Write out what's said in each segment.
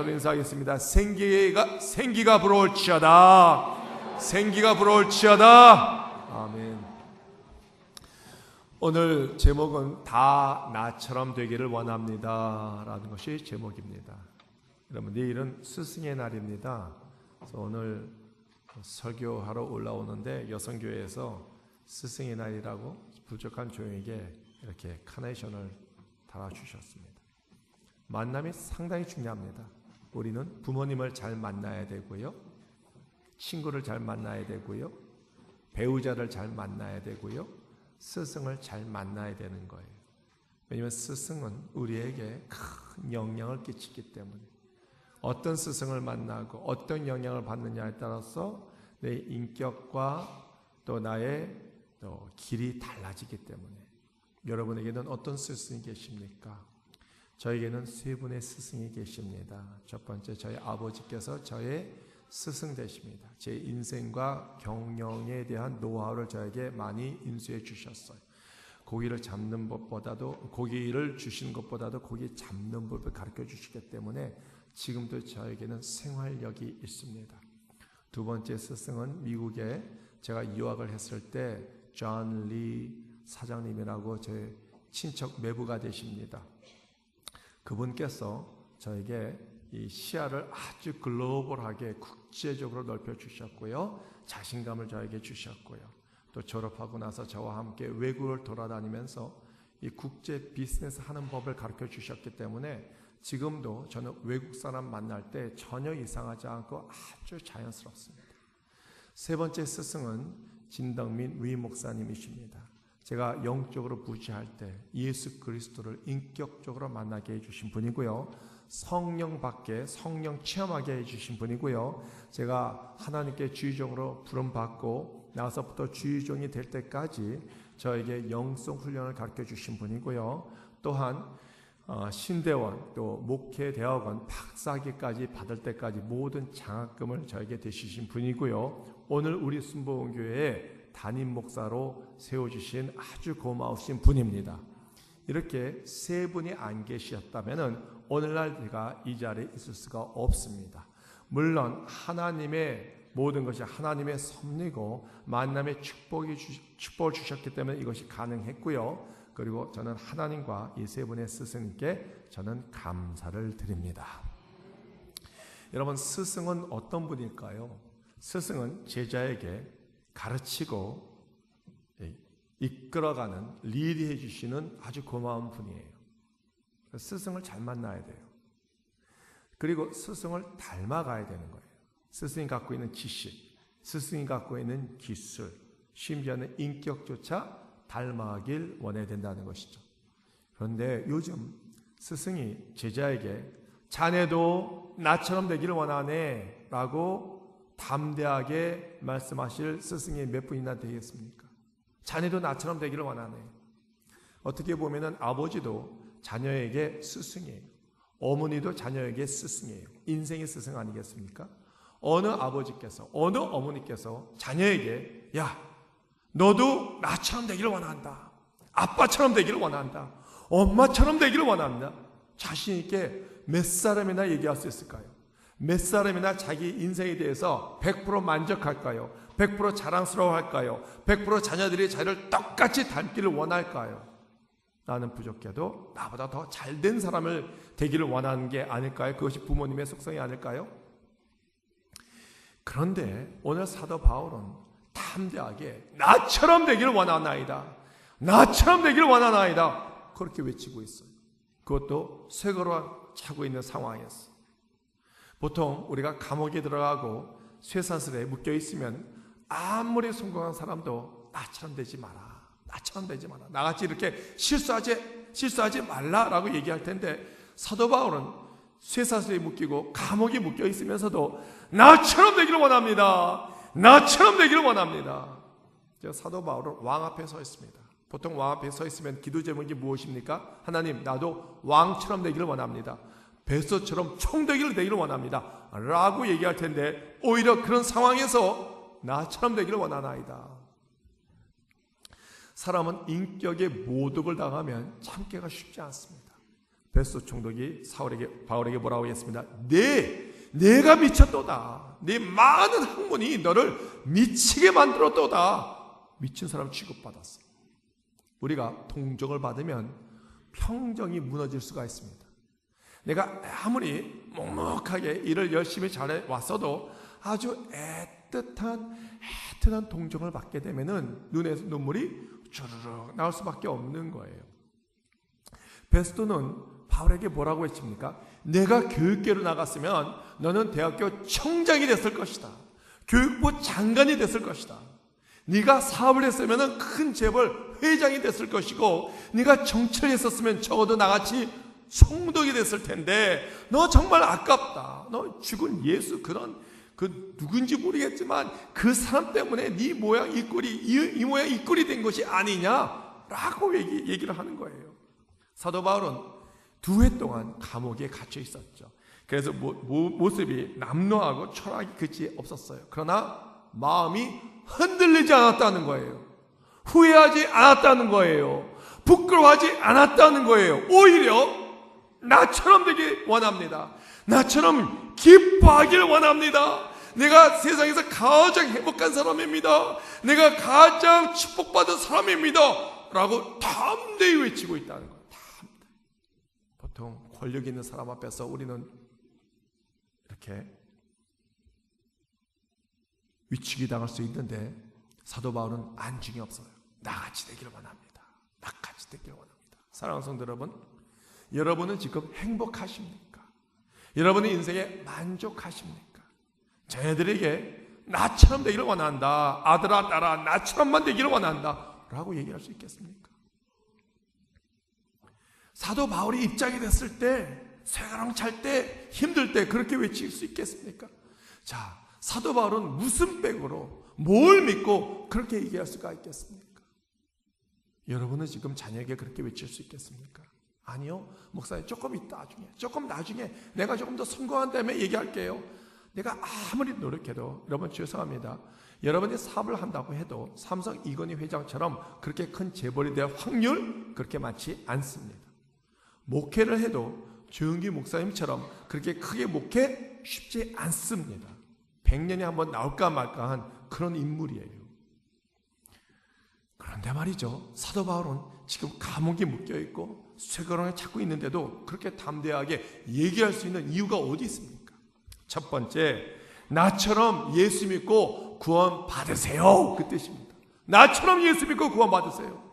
서로 인사하겠습니다. 생기가 불어올지어다. 생기가 불어올지어다. 아멘. 오늘 제목은 다 나처럼 되기를 원합니다 라는 것이 제목입니다. 여러분, 내일은 스승의 날입니다. 그래서 오늘 설교하러 올라오는데 여성교회에서 스승의 날이라고 부족한 종에게 이렇게 카네이션을 달아주셨습니다. 만남이 상당히 중요합니다. 우리는 부모님을 잘 만나야 되고요, 친구를 잘 만나야 되고요, 배우자를 잘 만나야 되고요, 스승을 잘 만나야 되는 거예요. 왜냐하면 스승은 우리에게 큰 영향을 끼치기 때문에, 어떤 스승을 만나고 어떤 영향을 받느냐에 따라서 내 인격과 또 나의 길이 달라지기 때문에, 여러분에게는 어떤 스승이 계십니까? 저에게는 세 분의 스승이 계십니다. 첫 번째, 저희 아버지께서 저의 스승 되십니다. 제 인생과 경영에 대한 노하우를 저에게 많이 인수해 주셨어요. 고기를 잡는 법보다도, 고기를 주시는 것보다도 고기 잡는 법을 가르쳐 주시기 때문에 지금도 저에게는 생활력이 있습니다. 두 번째 스승은 미국에 제가 유학을 했을 때 존 리 사장님이라고 제 친척 매부가 되십니다. 그분께서 저에게 이 시야를 아주 글로벌하게 국제적으로 넓혀 주셨고요, 자신감을 저에게 주셨고요, 또 졸업하고 나서 저와 함께 외국을 돌아다니면서 이 국제 비즈니스 하는 법을 가르쳐 주셨기 때문에 지금도 저는 외국 사람 만날 때 전혀 이상하지 않고 아주 자연스럽습니다. 세 번째 스승은 진덕민 위 목사님이십니다. 제가 영적으로 부지할 때 예수 그리스도를 인격적으로 만나게 해주신 분이고요, 성령 받게, 성령 체험하게 해주신 분이고요, 제가 하나님께 주의종으로 부름받고 나서부터 주의종이 될 때까지 저에게 영성 훈련을 가르쳐 주신 분이고요, 또한 신대원, 또 목회대학원 박사학위까지 받을 때까지 모든 장학금을 저에게 대주신 분이고요, 오늘 우리 순복음교회에 담임 목사로 세워주신 아주 고마우신 분입니다. 이렇게 세 분이 안 계셨다면 오늘날 제가 이 자리에 있을 수가 없습니다. 물론 하나님의 모든 것이 하나님의 섭리고 만남의 축복을 주셨기 때문에 이것이 가능했고요, 그리고 저는 하나님과 이 세 분의 스승님께 저는 감사를 드립니다. 여러분, 스승은 어떤 분일까요? 스승은 제자에게 가르치고 이끌어가는, 리드해 주시는 아주 고마운 분이에요. 스승을 잘 만나야 돼요. 그리고 스승을 닮아가야 되는 거예요. 스승이 갖고 있는 지식, 스승이 갖고 있는 기술, 심지어는 인격조차 닮아가길 원해야 된다는 것이죠. 그런데 요즘 스승이 제자에게 자네도 나처럼 되기를 원하네 라고 담대하게 말씀하실 스승이 몇 분이나 되겠습니까? 자네도 나처럼 되기를 원하네. 어떻게 보면 아버지도 자녀에게 스승이에요. 어머니도 자녀에게 스승이에요. 인생의 스승 아니겠습니까? 어느 아버지께서, 어느 어머니께서 자녀에게 야, 너도 나처럼 되기를 원한다, 아빠처럼 되기를 원한다, 엄마처럼 되기를 원한다, 자신 있게 몇 사람이나 얘기할 수 있을까요? 몇 사람이나 자기 인생에 대해서 100% 만족할까요? 100% 자랑스러워할까요? 100% 자녀들이 자기를 똑같이 닮기를 원할까요? 나는 부족해도 나보다 더 잘된 사람을 되기를 원하는 게 아닐까요? 그것이 부모님의 속성이 아닐까요? 그런데 오늘 사도 바울은 담대하게 나처럼 되기를 원하나이다, 나처럼 되기를 원하나이다, 그렇게 외치고 있어요. 그것도 쇠고로 차고 있는 상황이었어요. 보통 우리가 감옥에 들어가고 쇠사슬에 묶여 있으면 아무리 성공한 사람도 나처럼 되지 마라, 나처럼 되지 마라, 나같이 이렇게 실수하지 말라라고 얘기할 텐데, 사도 바울은 쇠사슬에 묶이고 감옥에 묶여 있으면서도 나처럼 되기를 원합니다, 나처럼 되기를 원합니다. 사도 바울은 왕 앞에 서 있습니다. 보통 왕 앞에 서 있으면 기도 제목이 무엇입니까? 하나님, 나도 왕처럼 되기를 원합니다, 베소처럼 총되기를 원합니다 라고 얘기할 텐데, 오히려 그런 상황에서 나처럼 되기를 원하나이다. 사람은 인격에 모독을 당하면 참기가 쉽지 않습니다. 베스도 총독이 바울에게 뭐라고 했습니다. 내가 미쳤도다. 네 많은 학문이 너를 미치게 만들었도다. 미친 사람 취급받았어. 우리가 동정을 받으면 평정이 무너질 수가 있습니다. 내가 아무리 묵묵하게 일을 열심히 잘해왔어도 아주 애틋한 동정을 받게 되면은 눈에서 눈물이 주르륵 나올 수밖에 없는 거예요. 베스도는 바울에게 뭐라고 했습니까? 내가 교육계로 나갔으면 너는 대학교 청장이 됐을 것이다. 교육부 장관이 됐을 것이다. 네가 사업을 했으면 큰 재벌 회장이 됐을 것이고, 네가 정치를 했었으면 적어도 나같이 총독이 됐을 텐데 너 정말 아깝다. 너 죽은 예수 그 누군지 모르겠지만 그 사람 때문에 네 모양 이 꼴이 이 모양 이 꼴이 된 것이 아니냐라고 얘기를 하는 거예요. 사도 바울은 2해 동안 감옥에 갇혀 있었죠. 그래서 모습이 남노하고 초라하기 그치 없었어요. 그러나 마음이 흔들리지 않았다는 거예요. 후회하지 않았다는 거예요. 부끄러워하지 않았다는 거예요. 오히려 나처럼 되길 원합니다. 나처럼 기뻐하길 원합니다. 내가 세상에서 가장 행복한 사람입니다. 내가 가장 축복받은 사람입니다. 라고 담대히 외치고 있다는 거예요. 보통 권력 있는 사람 앞에서 우리는 이렇게 위축이 당할 수 있는데 사도 바울은 안중이 없어요. 나같이 되기를 원합니다. 나같이 되기를 원합니다. 사랑하는 성도 여러분, 여러분은 지금 행복하십니까? 여러분의 인생에 만족하십니까? 자녀들에게 나처럼 되기를 원한다. 아들아 딸아 나처럼만 되기를 원한다 라고 얘기할 수 있겠습니까? 사도 바울이 입장이 됐을 때, 쇠가랑 찰 때, 힘들 때 그렇게 외칠 수 있겠습니까? 자, 사도 바울은 무슨 백으로 뭘 믿고 그렇게 얘기할 수가 있겠습니까? 여러분은 지금 자녀에게 그렇게 외칠 수 있겠습니까? 아니요. 목사님 조금 이따 나중에 내가 조금 더 성공한 다음에 얘기할게요. 내가 아무리 노력해도 여러분 죄송합니다. 여러분이 사업을 한다고 해도 삼성 이건희 회장처럼 그렇게 큰 재벌이 될 확률 그렇게 많지 않습니다. 목회를 해도 조영기 목사님처럼 그렇게 크게 목회 쉽지 않습니다. 100년에 한번 나올까 말까한 그런 인물이에요. 그런데 말이죠, 사도 바울은 지금 감옥에 묶여있고 쇠거렁에 찾고 있는데도 그렇게 담대하게 얘기할 수 있는 이유가 어디 있습니까? 첫 번째, 나처럼 예수 믿고 구원 받으세요, 그 뜻입니다. 나처럼 예수 믿고 구원 받으세요.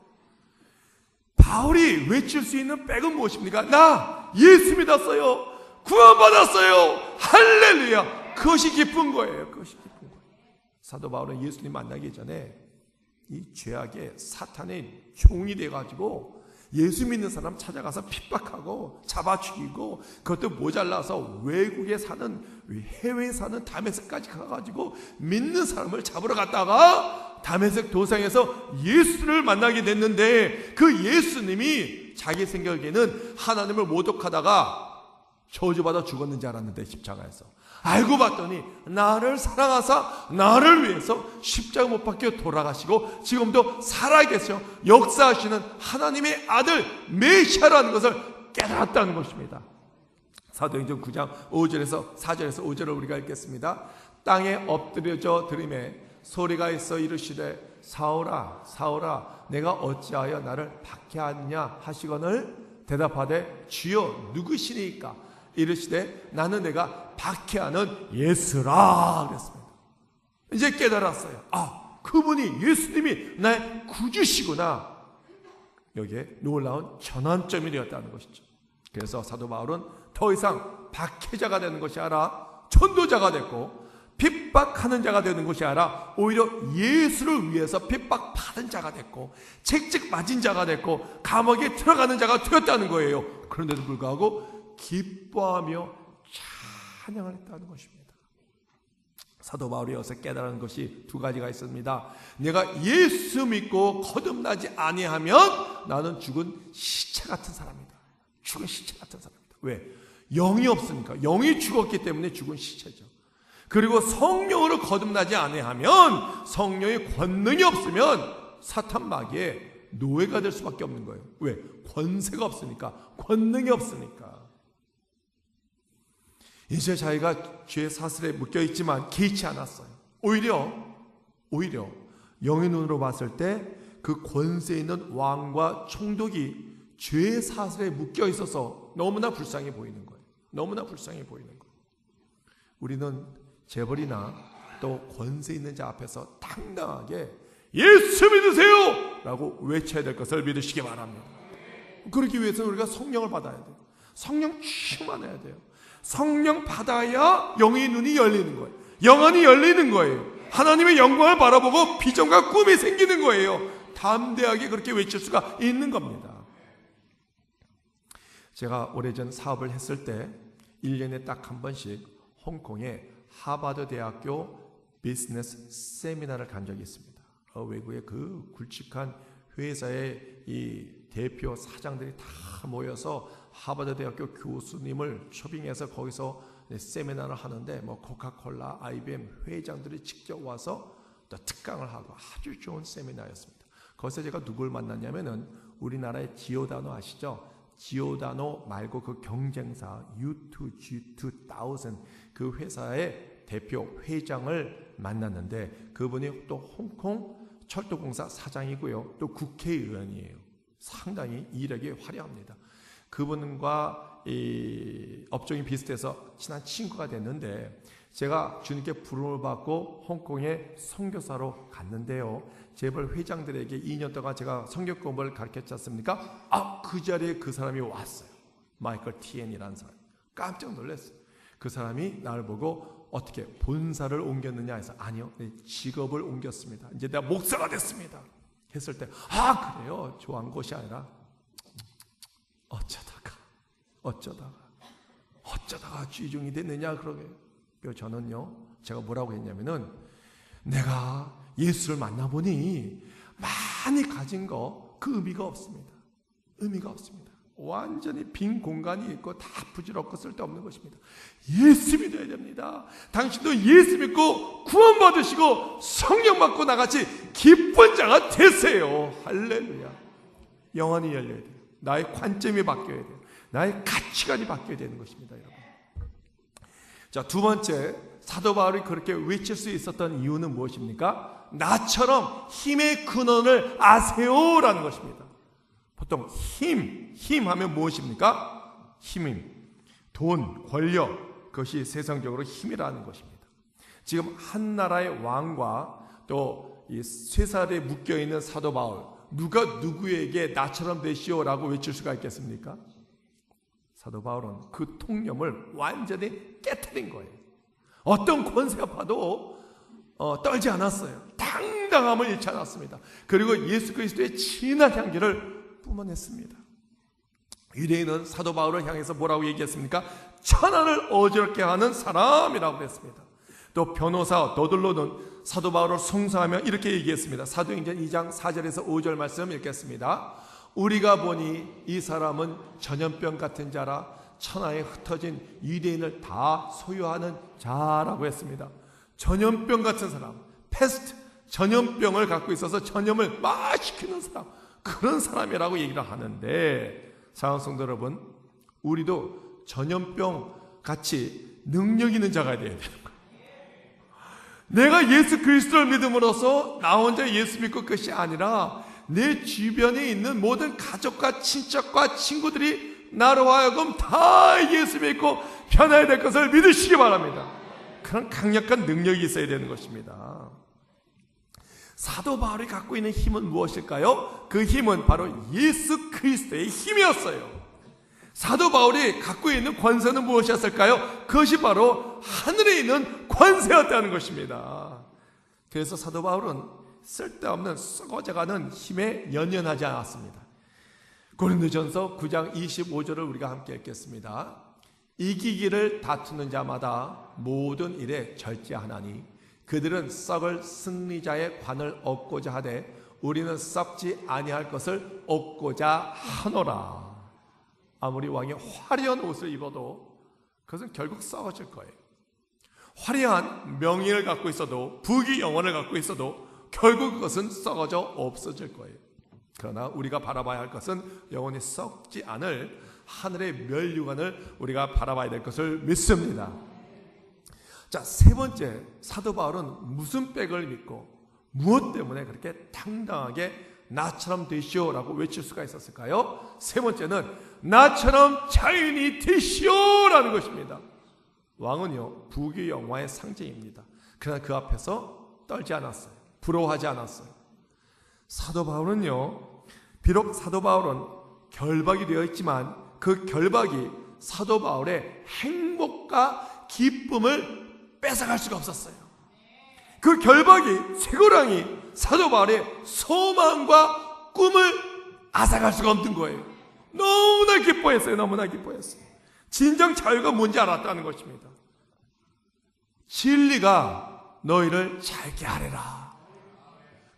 바울이 외칠 수 있는 백은 무엇입니까? 나 예수 믿었어요. 구원받았어요. 할렐루야. 그것이 기쁜 거예요. 그것이 기쁜 거예요. 사도 바울은 예수님 만나기 전에 이 죄악의 사탄의 종이 돼가지고 예수 믿는 사람 찾아가서 핍박하고 잡아 죽이고, 그것도 모자라서 외국에 사는, 해외에 사는 다메섹까지 가가지고 믿는 사람을 잡으러 갔다가 다메섹 도상에서 예수를 만나게 됐는데, 그 예수님이 자기 생각에는 하나님을 모독하다가 저주받아 죽었는 줄 알았는데, 십자가에서 알고 봤더니 나를 사랑하사 나를 위해서 십자가 못 박혀 돌아가시고 지금도 살아계셔 역사하시는 하나님의 아들 메시아라는 것을 깨달았다는 것입니다. 사도행전 9장 5절에서 4절에서 5절을 우리가 읽겠습니다. 땅에 엎드려져 들음에 소리가 있어 이르시되 사울아 사울아 내가 어찌하여 나를 박해하느냐 하시거늘 대답하되 주여 누구시니까? 이르시되 나는 내가 박해하는 예수라 그랬습니다. 이제 깨달았어요. 아, 그분이 예수님이 나의 구주시구나. 여기에 놀라운 전환점이 되었다는 것이죠. 그래서 사도 바울은 더 이상 박해자가 되는 것이 아니라 전도자가 됐고, 핍박하는 자가 되는 것이 아니라 오히려 예수를 위해서 핍박받은 자가 됐고, 책찍 맞은 자가 됐고, 감옥에 들어가는 자가 되었다는 거예요. 그런데도 불구하고 기뻐하며 찬양을 했다는 것입니다. 사도 바울이 여기서 깨달은 것이 두 가지가 있습니다. 내가 예수 믿고 거듭나지 아니하면 나는 죽은 시체 같은 사람이다. 죽은 시체 같은 사람이다. 왜? 영이 없으니까. 영이 죽었기 때문에 죽은 시체죠. 그리고 성령으로 거듭나지 아니하면, 성령의 권능이 없으면 사탄 마귀에 노예가 될 수밖에 없는 거예요. 왜? 권세가 없으니까, 권능이 없으니까. 이제 자기가 죄의 사슬에 묶여있지만 개의치 않았어요. 오히려 영의 눈으로 봤을 때 그 권세 있는 왕과 총독이 죄의 사슬에 묶여 있어서 너무나 불쌍해 보이는 거예요. 너무나 불쌍해 보이는 거예요. 우리는 재벌이나 또 권세 있는 자 앞에서 당당하게 예수 믿으세요! 라고 외쳐야 될 것을 믿으시기 바랍니다. 그러기 위해서는 우리가 성령을 받아야 돼요. 성령 충만해야 돼요. 성령 받아야 영의 눈이 열리는 거예요. 영안이 열리는 거예요. 하나님의 영광을 바라보고 비전과 꿈이 생기는 거예요. 담대하게 그렇게 외칠 수가 있는 겁니다. 제가 오래전 사업을 했을 때 1년에 딱 한 번씩 홍콩에 하버드 대학교 비즈니스 세미나를 간 적이 있습니다. 외국의 그 굵직한 회사의 이 대표 사장들이 다 모여서 하버드 대학교 교수님을 초빙해서 거기서 세미나를 하는데 코카콜라, IBM 회장들이 직접 와서 또 특강을 하고 아주 좋은 세미나였습니다. 거기서 제가 누굴 만났냐면은 우리나라의 지오다노 아시죠? 지오다노 말고 그 경쟁사 U2G2000 그 회사의 대표 회장을 만났는데 그분이 또 홍콩 철도공사 사장이고요. 또 국회의원이에요. 상당히 이력이 화려합니다. 그분과 이 업종이 비슷해서 친한 친구가 됐는데 제가 주님께 부름을 받고 홍콩에 선교사로 갔는데요. 재벌 회장들에게 2년 동안 제가 성경 공부를 가르쳤지 않습니까? 그 자리에 그 사람이 왔어요. 마이클 티엔이라는 사람. 깜짝 놀랐어요. 그 사람이 나를 보고 어떻게 본사를 옮겼느냐 해서 아니요, 직업을 옮겼습니다. 이제 내가 목사가 됐습니다. 했을 때 그래요? 좋아한 것이 아니라 어쩌다가 쥐중이 됐느냐 그러게요. 저는요, 제가 뭐라고 했냐면은 내가 예수를 만나보니 많이 가진 거 그 의미가 없습니다. 의미가 없습니다. 완전히 빈 공간이 있고 다 부질없고 쓸데없는 것입니다. 예수 믿어야 됩니다. 당신도 예수 믿고 구원 받으시고 성령 받고 나같이 기쁜 자가 되세요. 할렐루야. 영안이 열려야 돼요. 나의 관점이 바뀌어야 돼요. 나의 가치관이 바뀌어야 되는 것입니다, 여러분. 자, 두 번째, 사도 바울이 그렇게 외칠 수 있었던 이유는 무엇입니까? 나처럼 힘의 근원을 아세요라는 것입니다. 보통 힘 하면 무엇입니까? 돈, 권력, 그것이 세상적으로 힘이라는 것입니다. 지금 한 나라의 왕과 또 이 쇠사슬에 묶여있는 사도 바울, 누가 누구에게 나처럼 되시오라고 외칠 수가 있겠습니까? 사도 바울은 그 통념을 완전히 깨트린 거예요. 어떤 권세가 봐도 떨지 않았어요. 당당함을 잃지 않았습니다. 그리고 예수 그리스도의 진한 향기를 뿜어냈습니다. 유대인은 사도 바울을 향해서 뭐라고 얘기했습니까? 천하를 어지럽게 하는 사람이라고 했습니다. 또 변호사 더들로는 사도 바울을 송사하며 이렇게 얘기했습니다. 사도행전 2장 4절에서 5절 말씀 읽겠습니다. 우리가 보니 이 사람은 전염병 같은 자라 천하에 흩어진 유대인을 다 소유하는 자라고 했습니다. 전염병 같은 사람, 패스트, 전염병을 갖고 있어서 전염을 막 시키는 사람, 그런 사람이라고 얘기를 하는데, 사랑하는 성도 여러분, 우리도 전염병 같이 능력 있는 자가 되어야 되는 거예요. 내가 예수 그리스도를 믿음으로써 나 혼자 예수 믿고 끝이 아니라 내 주변에 있는 모든 가족과 친척과 친구들이 나로 하여금 다 예수 믿고 변화해야 될 것을 믿으시기 바랍니다. 그런 강력한 능력이 있어야 되는 것입니다. 사도 바울이 갖고 있는 힘은 무엇일까요? 그 힘은 바로 예수 그리스도의 힘이었어요. 사도 바울이 갖고 있는 권세는 무엇이었을까요? 그것이 바로 하늘에 있는 권세였다는 것입니다. 그래서 사도 바울은 쓸데없는 썩어져가는 힘에 연연하지 않았습니다. 고린도전서 9장 25절을 우리가 함께 읽겠습니다. 이기기를 다투는 자마다 모든 일에 절제하나니 그들은 썩을 승리자의 관을 얻고자 하되 우리는 썩지 아니할 것을 얻고자 하노라. 아무리 왕이 화려한 옷을 입어도 그것은 결국 썩어질 거예요. 화려한 명예를 갖고 있어도, 부귀 영화를 갖고 있어도 결국 그것은 썩어져 없어질 거예요. 그러나 우리가 바라봐야 할 것은 영원히 썩지 않을 하늘의 면류관을 우리가 바라봐야 될 것을 믿습니다. 자, 세 번째, 사도 바울은 무슨 백을 믿고 무엇 때문에 그렇게 당당하게 나처럼 되시오라고 외칠 수가 있었을까요? 세 번째는 나처럼 자유인이 되시오라는 것입니다. 왕은요, 부귀 영화의 상징입니다. 그러나 그 앞에서 떨지 않았어요. 부러워하지 않았어요. 사도 바울은요, 비록 사도 바울은 결박이 되어 있지만 그 결박이 사도 바울의 행복과 기쁨을 뺏어갈 수가 없었어요. 그 결박이, 쇠고랑이 사도 바울의 소망과 꿈을 앗아갈 수가 없는 거예요. 너무나 기뻐했어요. 너무나 기뻐했어요. 진정 자유가 뭔지 알았다는 것입니다. 진리가 너희를 잘게 하리라.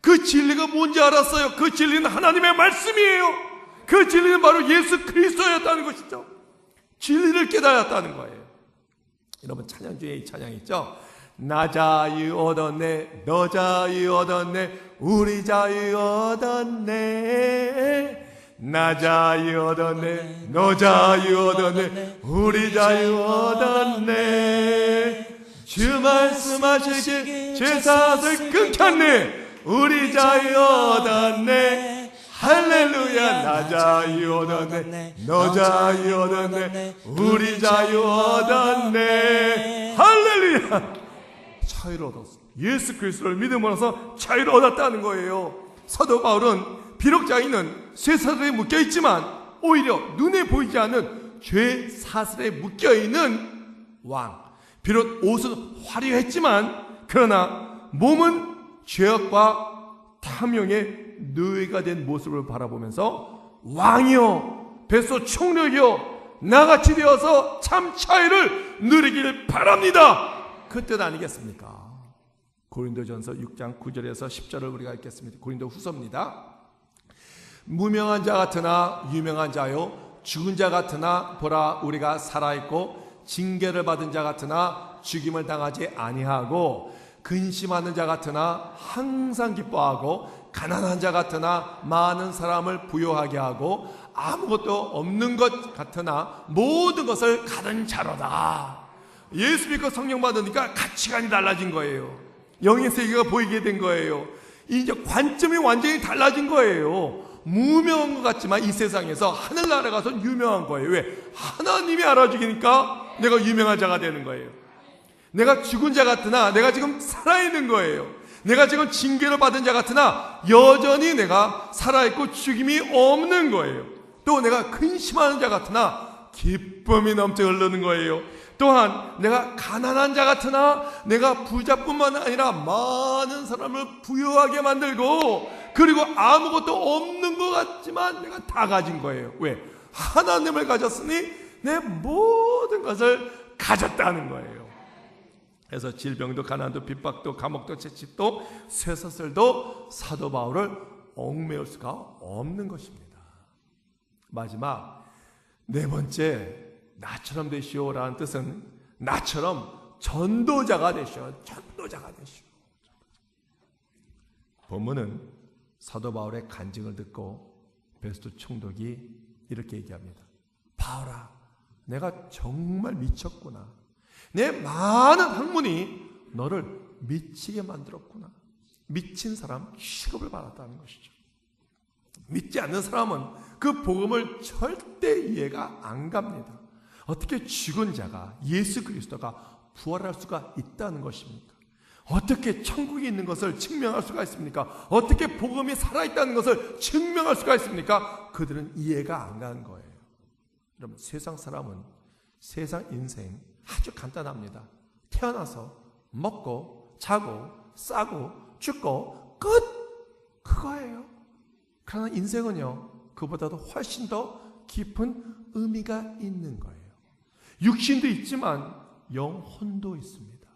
그 진리가 뭔지 알았어요. 그 진리는 하나님의 말씀이에요. 그 진리는 바로 예수 그리스도였다는 것이죠. 진리를 깨달았다는 거예요. 여러분, 찬양 중에 이 찬양이 있죠. 나 자유 얻었네, 너 자유 얻었네, 우리 자유 얻었네. 나 자유 얻었네, 너 자유 얻었네, 우리 자유 얻었네. 주 말씀하시길 죄사슬 끊겼네, 우리 자유 얻었네. 할렐루야. 나 자유 얻었네, 너 자유 얻었네, 우리 자유 얻었네. 할렐루야. 자유를 얻었어. 예수 그리스도를 믿음으로써 자유를 얻었다는 거예요. 사도 바울은 비록 자기는 쇠사슬에 묶여있지만 오히려 눈에 보이지 않는 죄 사슬에 묶여있는 왕. 비록 옷은 화려했지만 그러나 몸은 죄악과 탐욕의 노예가 된 모습을 바라보면서 왕이여, 뱃속 총력이여, 나같이 되어서 참 자유를 누리길 바랍니다. 그 뜻 아니겠습니까? 고린도전서 6장 9절에서 10절을 우리가 읽겠습니다. 고린도 후서입니다. 무명한 자 같으나 유명한 자요, 죽은 자 같으나 보라 우리가 살아있고, 징계를 받은 자 같으나 죽임을 당하지 아니하고, 근심하는 자 같으나 항상 기뻐하고, 가난한 자 같으나 많은 사람을 부요하게 하고, 아무것도 없는 것 같으나 모든 것을 가진 자로다. 예수 믿고 성령 받으니까 가치관이 달라진 거예요. 영의 세계가 보이게 된 거예요. 이제 관점이 완전히 달라진 거예요. 무명한 것 같지만 이 세상에서 하늘나라 가서 유명한 거예요. 왜? 하나님이 알아주니까 내가 유명한 자가 되는 거예요. 내가 죽은 자 같으나 내가 지금 살아있는 거예요. 내가 지금 징계를 받은 자 같으나 여전히 내가 살아있고 죽임이 없는 거예요. 또 내가 근심하는 자 같으나 기쁨이 넘쳐 흐르는 거예요. 또한 내가 가난한 자 같으나 내가 부자뿐만 아니라 많은 사람을 부유하게 만들고, 그리고 아무것도 없는 것 같지만 내가 다 가진 거예요. 왜? 하나님을 가졌으니 내 모든 것을 가졌다는 거예요. 그래서 질병도 가난도 핍박도 감옥도 채찍도 쇠사슬도 사도 바울을 얽매일 수가 없는 것입니다. 마지막 네 번째, 나처럼 되시오라는 뜻은 나처럼 전도자가 되시오. 전도자가 되시오. 본문은 사도 바울의 간증을 듣고 베스도 총독이 이렇게 얘기합니다. 바울아, 내가 정말 미쳤구나. 내 많은 학문이 너를 미치게 만들었구나. 미친 사람 취급을 받았다는 것이죠. 믿지 않는 사람은 그 복음을 절대 이해가 안 갑니다. 어떻게 죽은 자가, 예수 그리스도가 부활할 수가 있다는 것입니까? 어떻게 천국에 있는 것을 증명할 수가 있습니까? 어떻게 복음이 살아있다는 것을 증명할 수가 있습니까? 그들은 이해가 안 가는 거예요. 여러분, 세상 사람은 세상 인생 아주 간단합니다. 태어나서 먹고 자고 싸고 죽고 끝! 그거예요. 그러나 인생은요, 그보다도 훨씬 더 깊은 의미가 있는 거예요. 육신도 있지만 영혼도 있습니다.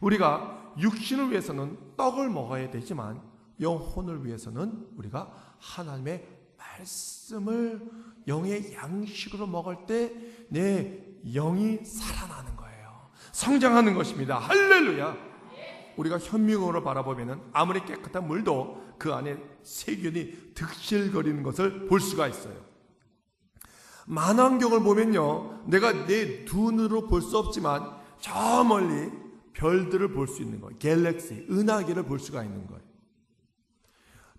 우리가 육신을 위해서는 떡을 먹어야 되지만 영혼을 위해서는 우리가 하나님의 말씀을 영의 양식으로 먹을 때 내 영이 살아나는 거예요. 성장하는 것입니다. 할렐루야. 우리가 현미경으로 바라보면 아무리 깨끗한 물도 그 안에 세균이 득실거리는 것을 볼 수가 있어요. 만환경을 보면요, 내가 내 눈으로 볼 수 없지만 저 멀리 별들을 볼 수 있는 거예요. 갤럭시, 은하계를 볼 수가 있는 거예요.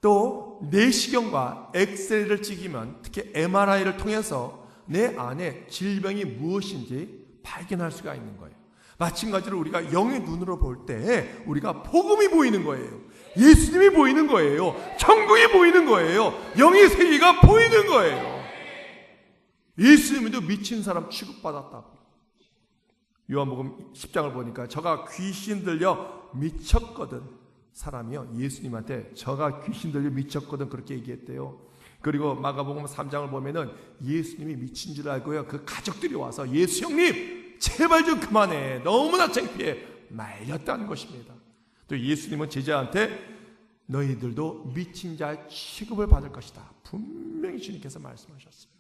또 내시경과 엑스레이를 찍으면, 특히 MRI를 통해서 내 안에 질병이 무엇인지 발견할 수가 있는 거예요. 마찬가지로 우리가 영의 눈으로 볼 때 우리가 복음이 보이는 거예요. 예수님이 보이는 거예요. 천국이 보이는 거예요. 영의 세계가 보이는 거예요. 예수님도 미친 사람 취급받았다고. 요한복음 10장을 보니까 저가 귀신 들려 미쳤거든. 사람이요, 예수님한테 저가 귀신 들려 미쳤거든 그렇게 얘기했대요. 그리고 마가복음 3장을 보면은 예수님이 미친 줄 알고요, 그 가족들이 와서 예수 형님 제발 좀 그만해, 너무나 창피해, 말렸다는 것입니다. 또 예수님은 제자한테 너희들도 미친 자 취급을 받을 것이다, 분명히 주님께서 말씀하셨어요.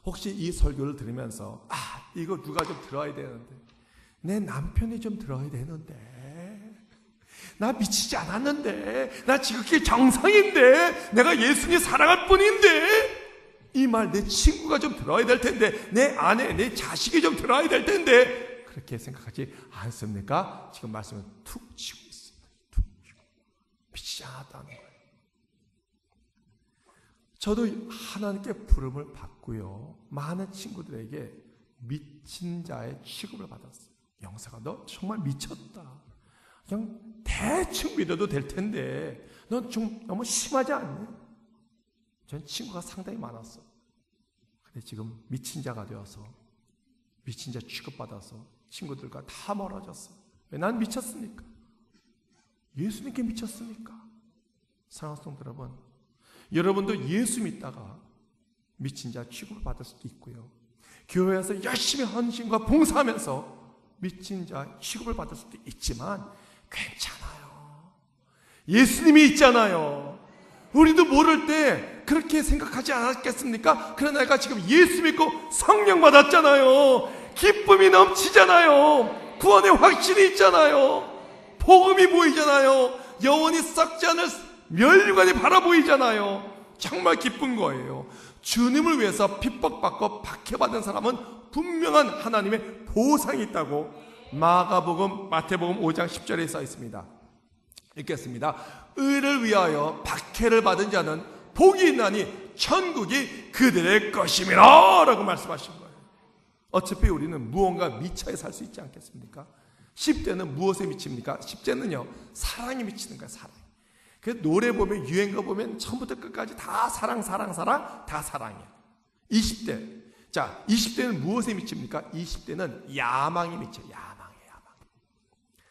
혹시 이 설교를 들으면서 이거 누가 좀 들어야 되는데, 내 남편이 좀 들어야 되는데, 나 미치지 않았는데, 나 지극히 정상인데, 내가 예수님 사랑할 뿐인데, 이 말 내 친구가 좀 들어야 될 텐데, 내 아내, 내 자식이 좀 들어야 될 텐데, 그렇게 생각하지 않습니까? 지금 말씀은 툭 치고 있습니다. 툭 치고. 미치지 않았다는 거예요. 저도 하나님께 부름을 받고요, 많은 친구들에게 미친 자의 취급을 받았어요. 영사가 너 정말 미쳤다, 그냥 대충 믿어도 될 텐데 넌 좀 너무 심하지 않니? 전 친구가 상당히 많았어. 근데 지금 미친 자가 되어서, 미친 자 취급받아서 친구들과 다 멀어졌어. 왜 난 미쳤습니까? 예수님께 미쳤습니까? 사랑하는 성도 여러분, 여러분도 예수 믿다가 미친 자 취급을 받을 수도 있고요, 교회에서 열심히 헌신과 봉사하면서 미친 자 취급을 받을 수도 있지만 괜찮아요. 예수님이 있잖아요. 우리도 모를 때 그렇게 생각하지 않았겠습니까? 그러나 내가 지금 예수 믿고 성령 받았잖아요. 기쁨이 넘치잖아요. 구원의 확신이 있잖아요. 복음이 보이잖아요. 영원히 썩지 않을 면류관이 바라보이잖아요. 정말 기쁜 거예요. 주님을 위해서 핍박받고 박해받은 사람은 분명한 하나님의 보상이 있다고 마태복음 5장 10절에 써 있습니다. 읽겠습니다. 의를 위하여 박해를 받은 자는 복이 있나니 천국이 그들의 것임이라 라고 말씀하신 거예요. 어차피 우리는 무언가 미쳐야 살 수 있지 않겠습니까? 10대는 무엇에 미칩니까? 10대는요, 사랑에 미치는 거예요. 사랑. 그 노래 보면, 유행가 보면 처음부터 끝까지 다 사랑 다 사랑이에요. 20대, 자, 20대는 무엇에 미칩니까? 20대는 야망에 미쳐요. 야망.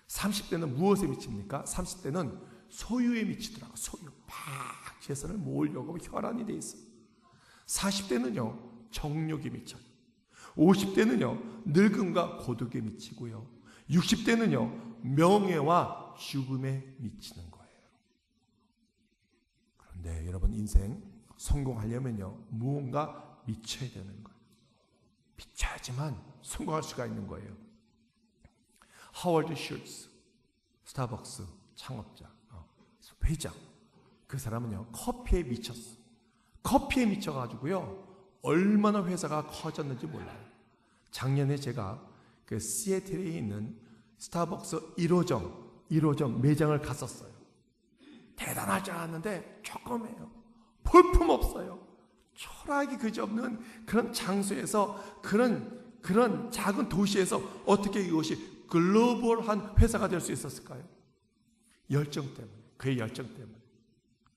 30대는 무엇에 미칩니까? 30대는 소유에 미치더라고요. 소유. 막 재산을 모으려고 혈안이 돼 있어요. 40대는요, 정욕에 미쳐요. 50대는요, 늙음과 고독에 미치고요. 60대는요, 명예와 죽음에 미치는 거예요. 그런데 여러분, 인생 성공하려면요, 무언가 미쳐야 되는 거예요. 미쳐야지만 성공할 수가 있는 거예요. 하워드 슐츠, 스타벅스 창업자, 회장, 그 사람은요, 커피에 미쳤어. 커피에 미쳐가지고요, 얼마나 회사가 커졌는지 몰라요. 작년에 제가 그 시애틀에 있는 스타벅스 1호점 매장을 갔었어요. 대단하지 않았는데 조그매요. 볼품 없어요. 초라하기 그지없는 그런 장소에서, 그런 작은 도시에서 어떻게 이것이 글로벌한 회사가 될 수 있었을까요? 열정 때문에, 그의 열정 때문에.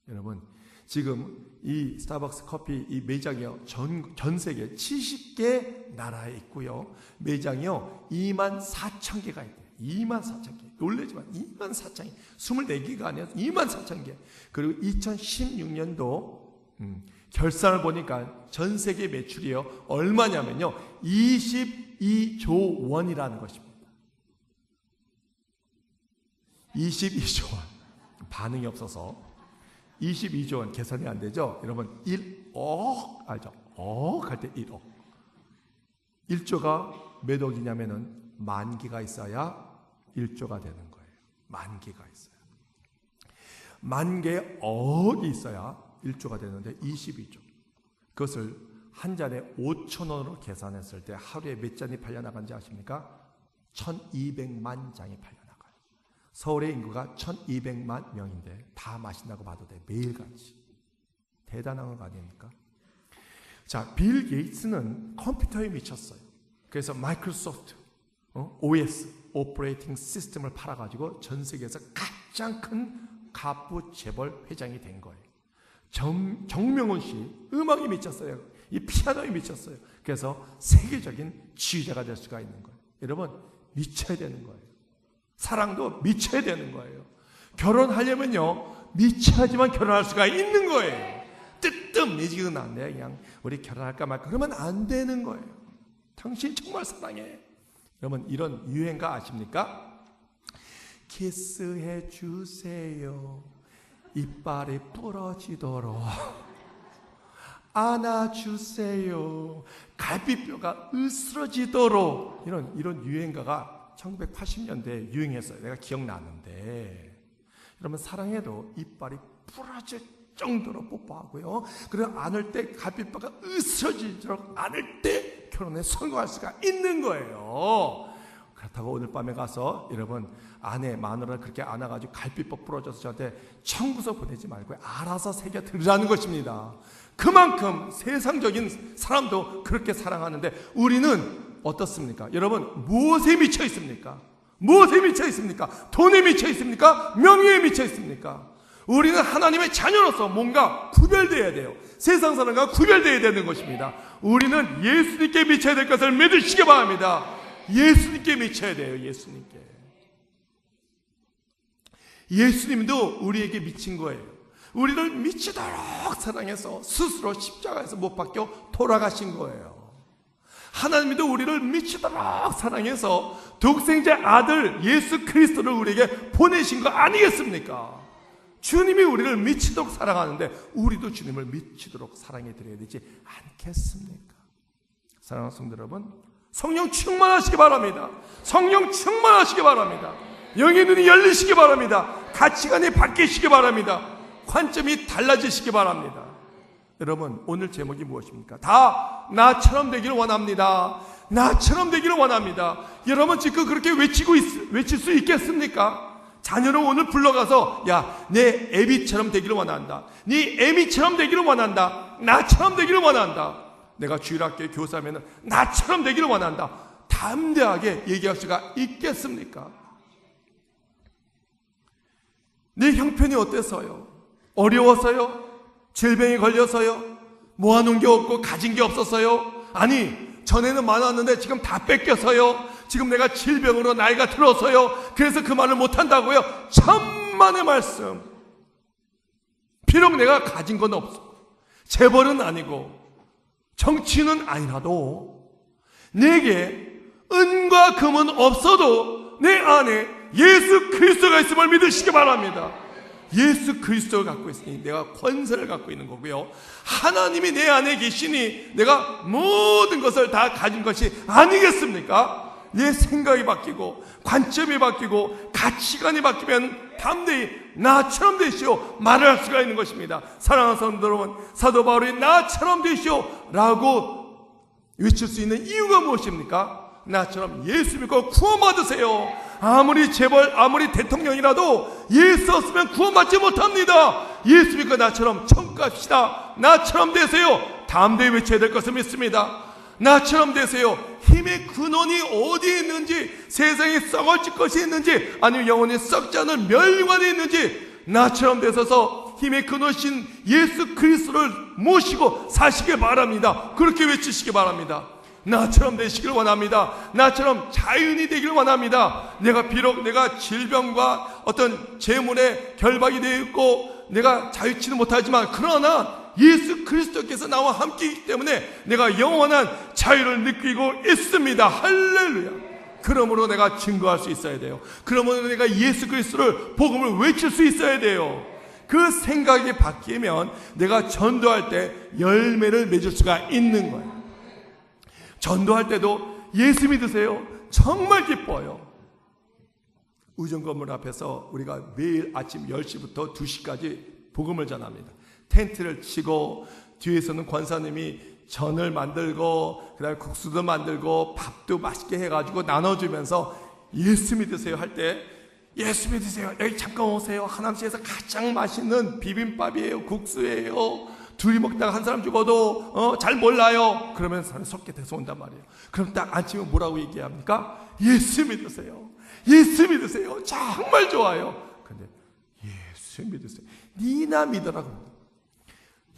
여러분, 지금 이 스타벅스 커피 이 매장이요, 전 세계 70개 나라에 있고요, 매장이요 24,000개가 있대요. 24,000개. 놀라지만 24,000개. 24개가 아니라 24,000개. 그리고 2016년도 결산을 보니까 전 세계 매출이요, 얼마냐면요, 22조 원이라는 것입니다. 22조 원. 반응이 없어서 22조 원 계산이 안 되죠? 여러분, 1억 알죠? 억 할 때 1억. 1조가 몇 억이냐면은 10,000개가 있어야 1조가 되는 거예요. 10,000개가 있어요. 10,000개의 억이 있어야 1조가 되는데 22조. 그것을 한 잔에 5,000원으로 계산했을 때 하루에 몇 잔이 팔려나간지 아십니까? 1,200만 장이 팔려나가요. 서울의 인구가 1,200만 명인데 다 마신다고 봐도 돼. 매일같이. 대단한 거 아닙니까? 자, 빌 게이츠는 컴퓨터에 미쳤어요. 그래서 마이크로소프트 OS, 오퍼레이팅 시스템을 팔아가지고 전 세계에서 가장 큰 가부 재벌 회장이 된 거예요. 정명훈 씨 음악에 미쳤어요. 이 피아노에 미쳤어요. 그래서 세계적인 지휘자가 될 수가 있는 거예요. 여러분, 미쳐야 되는 거예요. 사랑도 미쳐야 되는 거예요. 결혼하려면요, 미쳐야지만 결혼할 수가 있는 거예요. 뜨뜻미지근한데 그냥 우리 결혼할까 말까 그러면 안 되는 거예요. 당신 정말 사랑해. 여러분, 이런 유행가 아십니까? 키스해 주세요. 이빨이 부러지도록 안아주세요. 갈비뼈가 으스러지도록. 이런 유행가가 1980년대에 유행했어요. 내가 기억나는데. 여러분, 사랑해도 이빨이 부러질 정도로 뽀뽀하고요. 그리고 안을 때 갈비뼈가 으스러지도록 안을 때 결혼에 성공할 수가 있는 거예요. 그렇다고 오늘 밤에 가서 여러분 아내 마누라를 그렇게 안아가지고 갈비뼈 부러져서 저한테 청구서 보내지 말고 알아서 새겨 들으라는 것입니다. 그만큼 세상적인 사람도 그렇게 사랑하는데 우리는 어떻습니까? 여러분, 무엇에 미쳐 있습니까? 무엇에 미쳐 있습니까? 돈에 미쳐 있습니까? 명예에 미쳐 있습니까? 우리는 하나님의 자녀로서 뭔가 구별되어야 돼요. 세상 사람과 구별되어야 되는 것입니다. 우리는 예수님께 미쳐야 될 것을 믿으시기 바랍니다. 예수님께 미쳐야 돼요. 예수님께. 예수님도 우리에게 미친 거예요. 우리를 미치도록 사랑해서 스스로 십자가에서 못 박혀 돌아가신 거예요. 하나님도 우리를 미치도록 사랑해서 독생자 아들 예수 그리스도를 우리에게 보내신 거 아니겠습니까? 주님이 우리를 미치도록 사랑하는데 우리도 주님을 미치도록 사랑해 드려야 되지 않겠습니까? 사랑하는 성도 여러분, 성령 충만하시기 바랍니다. 성령 충만하시기 바랍니다. 영의 눈이 열리시기 바랍니다. 가치관이 바뀌시기 바랍니다. 관점이 달라지시기 바랍니다. 여러분, 오늘 제목이 무엇입니까? 다 나처럼 되기를 원합니다. 나처럼 되기를 원합니다. 여러분 지금 그렇게 외칠 수 있겠습니까? 자녀를 오늘 불러가서 야, 내 애비처럼 되기를 원한다. 네 애미처럼 되기를 원한다. 나처럼 되기를 원한다. 내가 주일학교에 교사하면 나처럼 되기를 원한다. 담대하게 얘기할 수가 있겠습니까? 내 형편이 어때서요? 어려워서요? 질병에 걸려서요? 모아놓은 게 없고 가진 게 없어서요? 아니, 전에는 많았는데 지금 다 뺏겨서요? 지금 내가 질병으로 나이가 들어서요? 그래서 그 말을 못한다고요? 천만의 말씀. 비록 내가 가진 건 없어, 재벌은 아니고 정치는 아니라도 내게 은과 금은 없어도 내 안에 예수 그리스도가 있음을 믿으시기 바랍니다. 예수 그리스도를 갖고 있으니 내가 권세를 갖고 있는 거고요. 하나님이 내 안에 계시니 내가 모든 것을 다 가진 것이 아니겠습니까? 내 생각이 바뀌고 관점이 바뀌고 가치관이 바뀌면 담대히 나처럼 되시오 말을 할 수가 있는 것입니다. 사랑하는 성도 여러분, 사도 바울이 나처럼 되시오 라고 외칠 수 있는 이유가 무엇입니까? 나처럼 예수 믿고 구원받으세요. 아무리 재벌, 아무리 대통령이라도 예수 없으면 구원받지 못합니다. 예수 믿고 나처럼 천국 갑시다. 나처럼 되세요. 담대히 외쳐야 될 것을 믿습니다. 나처럼 되세요. 힘의 근원이 어디에 있는지, 세상에 썩어질 것이 있는지, 아니면 영원히 썩지 않은 멸관이 있는지 나처럼 되셔서 힘의 근원이신 예수 그리스도를 모시고 사시길 바랍니다. 그렇게 외치시기 바랍니다. 나처럼 되시길 원합니다. 나처럼 자유인이 되길 원합니다. 비록 내가 질병과 어떤 재물에 결박이 되어 있고 내가 자유치는 못하지만 그러나 예수 그리스도께서 나와 함께 있기 때문에 내가 영원한 자유를 느끼고 있습니다. 할렐루야. 그러므로 내가 증거할 수 있어야 돼요. 그러므로 내가 예수 그리스도를 복음을 외칠 수 있어야 돼요. 그 생각이 바뀌면 내가 전도할 때 열매를 맺을 수가 있는 거예요. 전도할 때도 예수 믿으세요. 정말 기뻐요. 우정 건물 앞에서 우리가 매일 아침 10시부터 2시까지 복음을 전합니다. 텐트를 치고 뒤에서는 권사님이 전을 만들고 그다음에 국수도 만들고 밥도 맛있게 해가지고 나눠주면서 예수 믿으세요 할 때 예수 믿으세요. 여기 잠깐 오세요. 하남시에서 가장 맛있는 비빔밥이에요. 국수예요. 둘이 먹다가 한 사람 죽어도 잘 몰라요. 그러면 사람이 속게 돼서 온단 말이에요. 그럼 딱 앉히면 뭐라고 얘기합니까? 예수 믿으세요. 예수 믿으세요. 정말 좋아요. 근데 예수 믿으세요. 니나 믿으라고.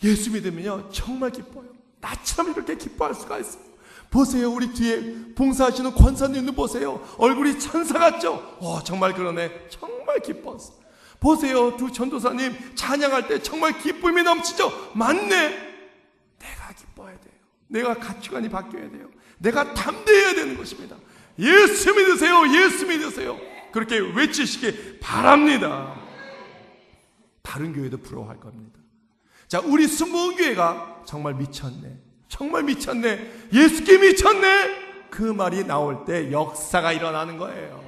예수 믿으면요 정말 기뻐요. 나처럼 이렇게 기뻐할 수가 있어요. 보세요. 우리 뒤에 봉사하시는 권사님도 보세요. 얼굴이 천사 같죠? 정말 그러네. 정말 기뻤어. 보세요. 두 전도사님 찬양할 때 정말 기쁨이 넘치죠? 맞네. 내가 기뻐야 돼요. 내가 가치관이 바뀌어야 돼요. 내가 담대해야 되는 것입니다. 예수 믿으세요. 예수 믿으세요. 그렇게 외치시기 바랍니다. 다른 교회도 부러워할 겁니다. 자, 우리 순복음교회가 정말 미쳤네. 정말 미쳤네. 예수께 미쳤네. 그 말이 나올 때 역사가 일어나는 거예요.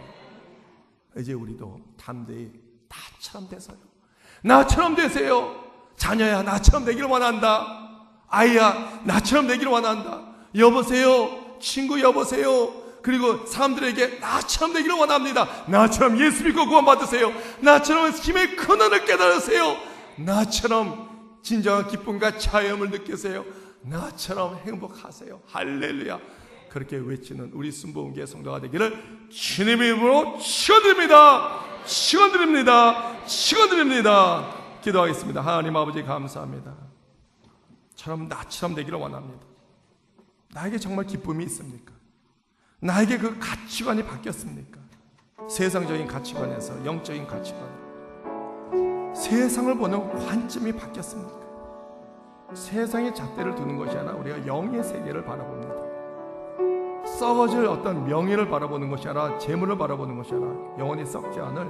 이제 우리도 담대히 나처럼 되세요. 나처럼 되세요. 자녀야 나처럼 되기를 원한다. 아이야 나처럼 되기를 원한다. 여보세요. 친구 여보세요. 그리고 사람들에게 나처럼 되기를 원합니다. 나처럼 예수 믿고 구원받으세요. 나처럼 힘의 근원을 깨달으세요. 나처럼 진정한 기쁨과 자유함을 느끼세요. 나처럼 행복하세요. 할렐루야. 그렇게 외치는 우리 순복음교회 성도가 되기를 주님의 이름으로 축원드립니다. 축원드립니다. 축원드립니다. 기도하겠습니다. 하나님 아버지 감사합니다. 나처럼 되기를 원합니다. 나에게 정말 기쁨이 있습니까? 나에게 그 가치관이 바뀌었습니까? 세상적인 가치관에서 영적인 가치관, 세상을 보는 관점이 바뀌었습니까? 세상의 잣대를 두는 것이 아니라 우리가 영의 세계를 바라봅니다. 썩어질 어떤 명예를 바라보는 것이 아니라 재물을 바라보는 것이 아니라 영원히 썩지 않을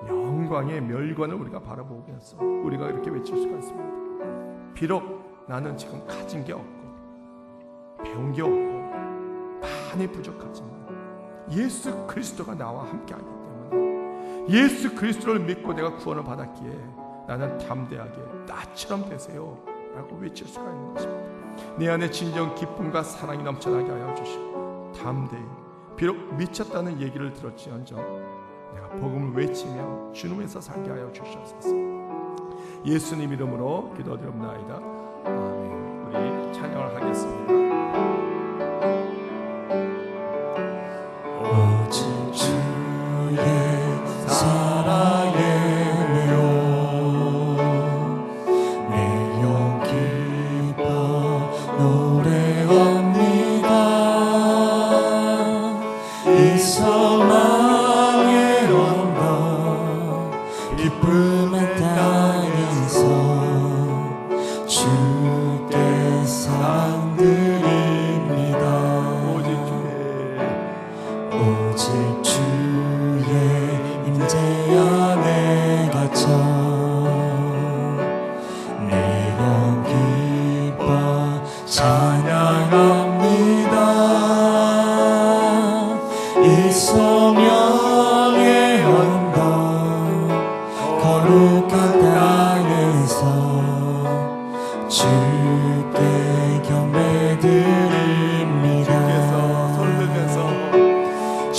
영광의 멸관을 우리가 바라보면서 우리가 이렇게 외칠 수가 있습니다. 비록 나는 지금 가진 게 없고 배운 게 없고 많이 부족하지만 예수 그리스도가 나와 함께하기 때문에 예수 그리스도를 믿고 내가 구원을 받았기에 나는 담대하게 나처럼 되세요 라고 외칠 수가 있는 것입니다. 내 안에 진정 기쁨과 사랑이 넘쳐나게 하여 주시고 담대히 비록 미쳤다는 얘기를 들었지언정 내가 복음을 외치며 주님에서 살게 하여 주시옵소서. 예수님 이름으로 기도드립나이다. 아멘. 우리 찬양을 하겠습니다. 오직 주의 사랑에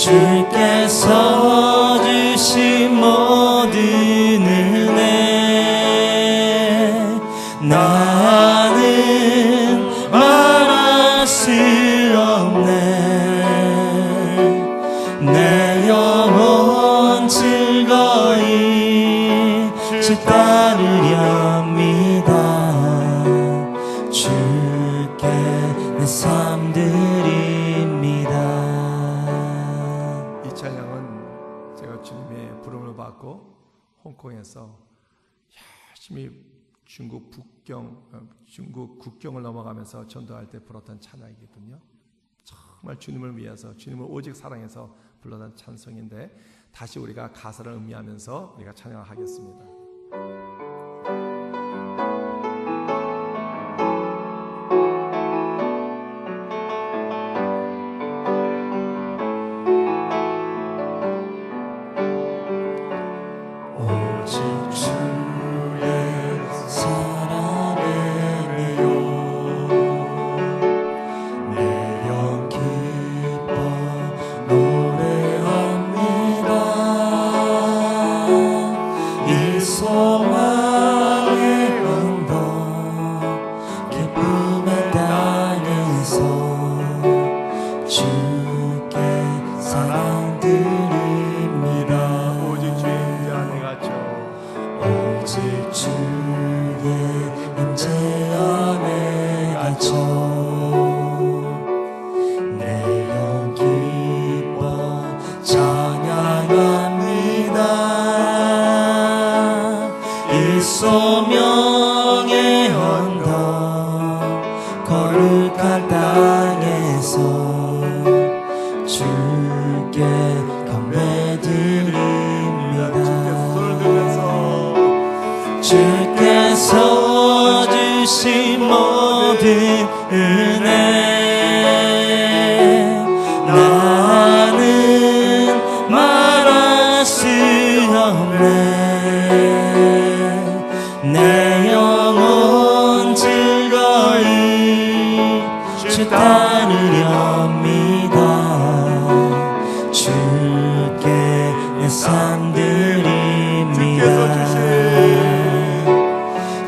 주께서 주신 모든 은혜 나는 말할 수 없네. 내 영혼 즐거이 주 따르렵니다. 주께 내 삶 드립니다. 홍콩에서 열심히 중국 국경을 넘어가면서 전도할 때 불렀던 찬양이거든요. 정말 주님을 위해서 주님을 오직 사랑해서 불렀던 찬송인데 다시 우리가 가사를 음미하면서 우리가 찬양을 하겠습니다. 찬양합니다. 이 소명의 언덕 거룩한 땅에서 주께 경배드립니다. 주께서 주신 모든 은혜 나는 말할 수 없네. 내 영혼 즐거이 주 따르렵니다. 주께 내 삶 드립니다.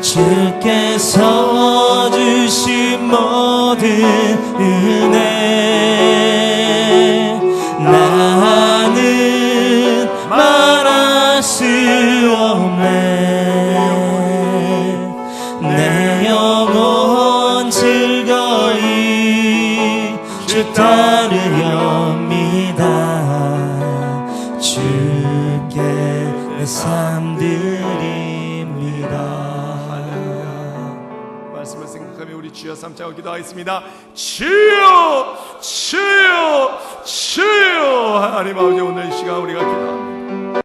주께서 주신 모든 은혜 나는 말할 수 없네. 내 영혼 즐거이 주 따르렵니다. 주께 내 삶 드립니다. 말씀을 생각하며 우리 주여 삼자고 기도하겠습니다. 주여 주여 주여. 하나님 아버지, 오늘 이 시간 우리가 기도합니다.